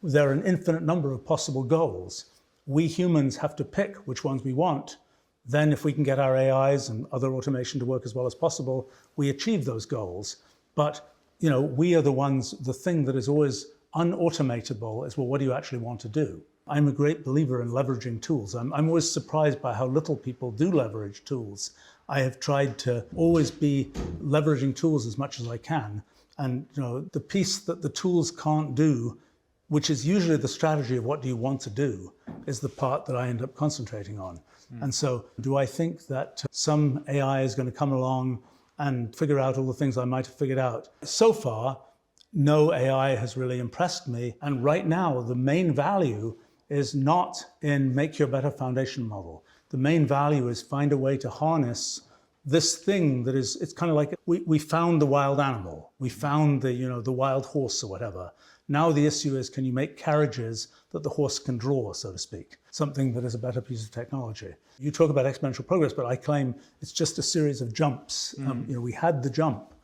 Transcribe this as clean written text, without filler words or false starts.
there are an infinite number of possible goals. We humans have to pick which ones we want. Then if we can get our AIs and other automation to work as well as possible, we achieve those goals. But we are the thing that is always un-automatable is, well, what do you actually want to do? I'm a great believer in leveraging tools. I'm always surprised by how little people do leverage tools. I have tried to always be leveraging tools as much as I can. And the piece that the tools can't do, which is usually the strategy of what do you want to do, is the part that I end up concentrating on. And so do I think that some AI is going to come along and figure out all the things I might have figured out? So far, no AI has really impressed me. And right now, the main value is not in make your better foundation model. The main value is find a way to harness this thing that is, it's kind of like we found the wild animal. We found the wild horse or whatever. Now the issue is, can you make carriages that the horse can draw, so to speak? Something that is a better piece of technology. You talk about exponential progress, but I claim it's just a series of jumps. We had the jump.